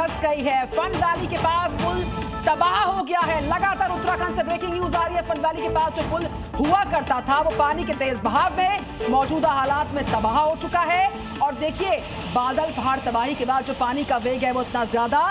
धस गई है। Fun valley के पास पुल तबाह हो गया है। लगातार उत्तराखंड से ब्रेकिंग न्यूज आ रही है। फन वैली के पास जो पुल हुआ करता था वो पानी के तेज बहाव में मौजूदा हालात में तबाह हो चुका है। और देखिए, बादल पहाड़ तबाही के बाद जो पानी का वेग है वो इतना ज्यादा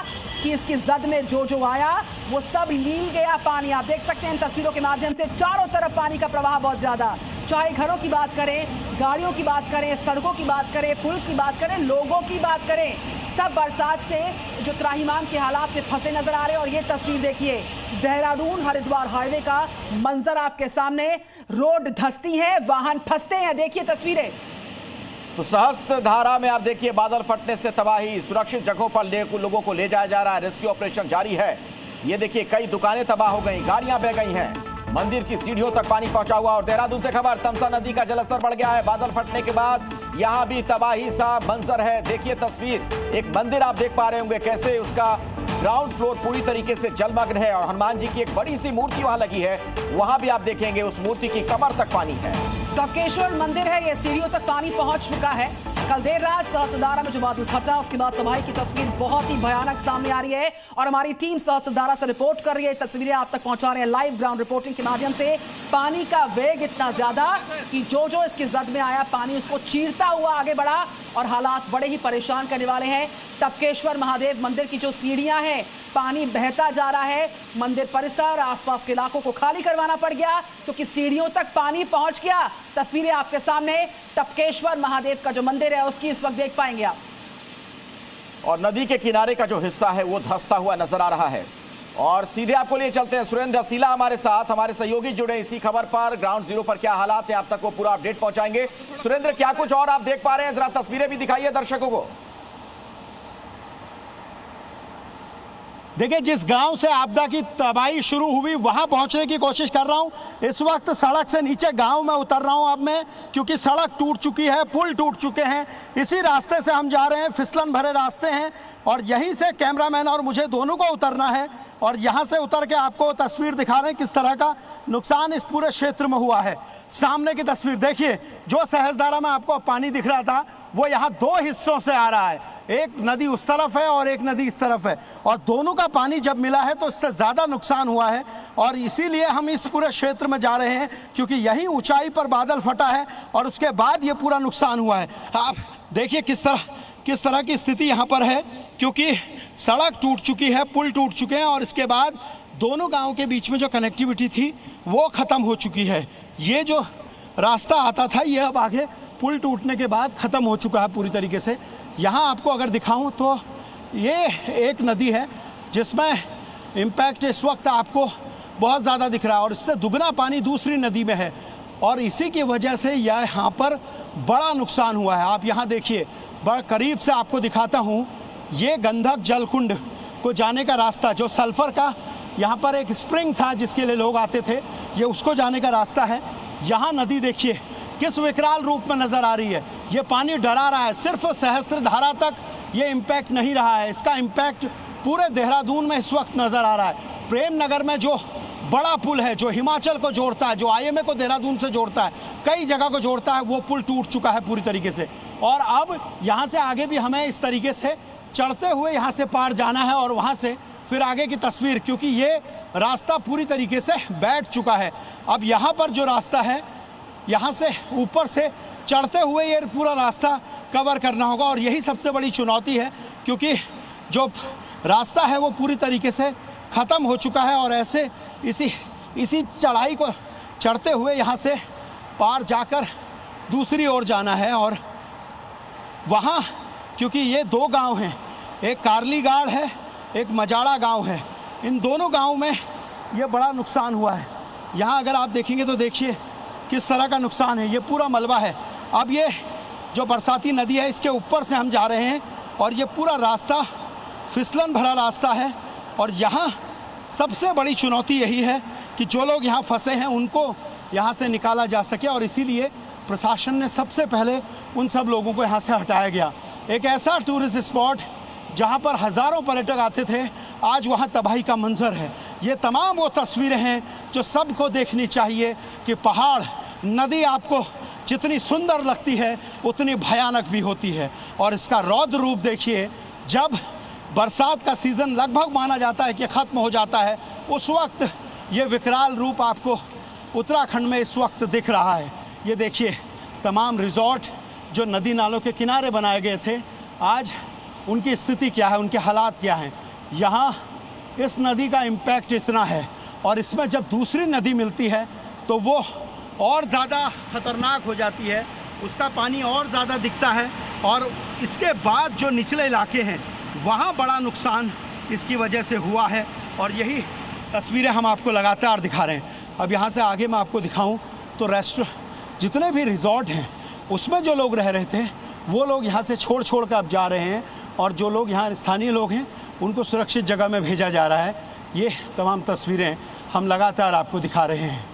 कि इसकी जद में जो आया वो सब लील गया पानी। आप देख सकते हैं इन तस्वीरों के माध्यम से चारों तरफ पानी का प्रवाह बहुत ज्यादा। चाहे घरों की बात करें, गाड़ियों की बात करें, सड़कों की बात करें, पुल की बात करें, लोगों की बात करें, सब बरसात से जो त्राहिमाम के हालात में फंसे नजर आ रहे हैं। और ये तस्वीर देखिए, देहरादून हरिद्वार हाईवे का मंजर आपके सामने। रोड धंसती है, वाहन फंसते हैं। देखिए तस्वीरें। तो सहस्त्र धारा में आप देखिए, बादल फटने से तबाही, सुरक्षित जगहों पर लोगों को ले जाया जा रहा है। रेस्क्यू ऑपरेशन जारी है। ये देखिए, कई दुकानें तबाह हो गई, गाड़ियां बह गई हैं, मंदिर की सीढ़ियों तक पानी पहुंचा हुआ। और देहरादून से खबर, तमसा नदी का जलस्तर बढ़ गया है। बादल फटने के बाद यहां भी तबाही सा मंजर है। देखिए तस्वीर, एक मंदिर आप देख पा रहे होंगे कैसे उसका ग्राउंड फ्लोर पूरी तरीके से जलमग्न है। और हनुमान जी की एक बड़ी सी मूर्ति वहां लगी है, वहां भी आप देखेंगे उस मूर्ति की कमर तक पानी है। टपकेश्वर मंदिर है, ये सीढ़ियों तक पानी पहुंच चुका है। कल देर रात सहस्त्रधारा में जो बादल फटा, उसके बाद तबाही की तस्वीर बहुत ही भयानक सामने आ रही है। और हमारी टीम सहस्त्रधारा से रिपोर्ट कर रही है, तस्वीरें आप तक पहुंचा रहे हैं लाइव ग्राउंड रिपोर्टिंग के माध्यम से। पानी का वेग इतना ज्यादा कि जो इसकी जद में आया पानी उसको चीरता हुआ आगे बढ़ा और हालात बड़े ही परेशान करने वाले हैं। टपकेश्वर महादेव मंदिर की जो सीढ़ियां हैं, पानी बहता जा रहा है। मंदिर परिसर, आसपास के इलाकों को खाली करवाना पड़ गया क्योंकि सीढ़ियों तक पानी पहुंच गया। तस्वीरें आपके सामने टपकेश्वर महादेव का जो मंदिर है उसकी इस वक्त देख पाएंगे आप। और नदी के किनारे का जो हिस्सा है वो धंसता हुआ नजर आ रहा है। और सीधे आपको लिए चलते हैं, सुरेंद्र रसीला हमारे साथ, हमारे सहयोगी जुड़े इसी खबर पर। ग्राउंड जीरो पर क्या हालात है, आप तक वो पूरा अपडेट पहुंचाएंगे। सुरेंद्र, क्या कुछ और आप देख पा रहे हैं, जरा तस्वीरें भी दिखाइए दर्शकों को। देखिए, जिस गांव से आपदा की तबाही शुरू हुई वहां पहुंचने की कोशिश कर रहा हूं। इस वक्त सड़क से नीचे गांव में उतर रहा हूं अब मैं, क्योंकि सड़क टूट चुकी है, पुल टूट चुके हैं। इसी रास्ते से हम जा रहे हैं, फिसलन भरे रास्ते हैं और यहीं से कैमरामैन और मुझे दोनों को उतरना है। और यहां से उतर के आपको तस्वीर दिखा रहे हैं किस तरह का नुकसान इस पूरे क्षेत्र में हुआ है। सामने की तस्वीर देखिए, जो सहस्त्रधारा में आपको पानी दिख रहा था वो यहाँ दो हिस्सों से आ रहा है। एक नदी उस तरफ है और एक नदी इस तरफ है, और दोनों का पानी जब मिला है तो इससे ज़्यादा नुकसान हुआ है। और इसीलिए हम इस पूरे क्षेत्र में जा रहे हैं, क्योंकि यही ऊंचाई पर बादल फटा है और उसके बाद ये पूरा नुकसान हुआ है। आप देखिए किस तरह की स्थिति यहाँ पर है, क्योंकि सड़क टूट चुकी है, पुल टूट चुके हैं और इसके बाद दोनों गाँव के बीच में जो कनेक्टिविटी थी वो ख़त्म हो चुकी है। ये जो रास्ता आता था ये अब आगे पुल टूटने के बाद ख़त्म हो चुका है पूरी तरीके से। यहाँ आपको अगर दिखाऊं तो ये एक नदी है जिसमें इम्पैक्ट इस वक्त आपको बहुत ज़्यादा दिख रहा है और इससे दुगना पानी दूसरी नदी में है। और इसी की वजह से यहाँ पर बड़ा नुकसान हुआ है। आप यहाँ देखिए, बड़ा करीब से आपको दिखाता हूँ। ये गंधक जलकुंड को जाने का रास्ता, जो सल्फ़र का यहाँ पर एक स्प्रिंग था जिसके लिए लोग आते थे, ये उसको जाने का रास्ता है। यहाँ नदी देखिए किस विकराल रूप में नजर आ रही है। ये पानी डरा रहा है। सिर्फ सहस्त्रधारा तक ये इम्पैक्ट नहीं रहा है, इसका इम्पैक्ट पूरे देहरादून में इस वक्त नजर आ रहा है। प्रेम नगर में जो बड़ा पुल है, जो हिमाचल को जोड़ता है, जो आईएमए को देहरादून से जोड़ता है, कई जगह को जोड़ता है, वो पुल टूट चुका है पूरी तरीके से। और अब यहाँ से आगे भी हमें इस तरीके से चढ़ते हुए यहाँ से पार जाना है और वहाँ से फिर आगे की तस्वीर, क्योंकि ये रास्ता पूरी तरीके से बैठ चुका है। अब यहाँ पर जो रास्ता है, यहाँ से ऊपर से चढ़ते हुए ये पूरा रास्ता कवर करना होगा। और यही सबसे बड़ी चुनौती है, क्योंकि जो रास्ता है वो पूरी तरीके से ख़त्म हो चुका है और ऐसे इसी चढ़ाई को चढ़ते हुए यहाँ से पार जाकर दूसरी ओर जाना है। और वहाँ क्योंकि ये दो गांव हैं, एक कारलीगाड़ है, एक मजाड़ा गांव है, इन दोनों गांव में ये बड़ा नुकसान हुआ है। यहाँ अगर आप देखेंगे तो देखिए किस तरह का नुकसान है। ये पूरा मलबा है। अब ये जो बरसाती नदी है इसके ऊपर से हम जा रहे हैं और ये पूरा रास्ता फिसलन भरा रास्ता है। और यहाँ सबसे बड़ी चुनौती यही है कि जो लोग यहाँ फंसे हैं उनको यहाँ से निकाला जा सके, और इसीलिए प्रशासन ने सबसे पहले उन सब लोगों को यहाँ से हटाया गया। एक ऐसा टूरिस्ट स्पॉट जहाँ पर हज़ारों पर्यटक आते थे, आज वहाँ तबाही का मंजर है। ये तमाम वो तस्वीरें हैं जो सबको देखनी चाहिए कि पहाड़, नदी आपको जितनी सुंदर लगती है उतनी भयानक भी होती है। और इसका रौद्र रूप देखिए, जब बरसात का सीज़न लगभग माना जाता है कि ख़त्म हो जाता है, उस वक्त ये विकराल रूप आपको उत्तराखंड में इस वक्त दिख रहा है। ये देखिए तमाम रिजॉर्ट जो नदी नालों के किनारे बनाए गए थे, आज उनकी स्थिति क्या है, उनके हालात क्या हैं। यहाँ इस नदी का इम्पैक्ट इतना है और इसमें जब दूसरी नदी मिलती है तो वो और ज़्यादा ख़तरनाक हो जाती है, उसका पानी और ज़्यादा दिखता है और इसके बाद जो निचले इलाके हैं वहाँ बड़ा नुकसान इसकी वजह से हुआ है और यही तस्वीरें हम आपको लगातार दिखा रहे हैं। अब यहाँ से आगे मैं आपको दिखाऊं तो जितने भी रिजॉर्ट हैं उसमें जो लोग रह रहे थे वो लोग यहाँ से छोड़ कर अब जा रहे हैं और जो लोग यहाँ स्थानीय लोग हैं उनको सुरक्षित जगह में भेजा जा रहा है। ये तमाम तस्वीरें हम लगातार आपको दिखा रहे हैं।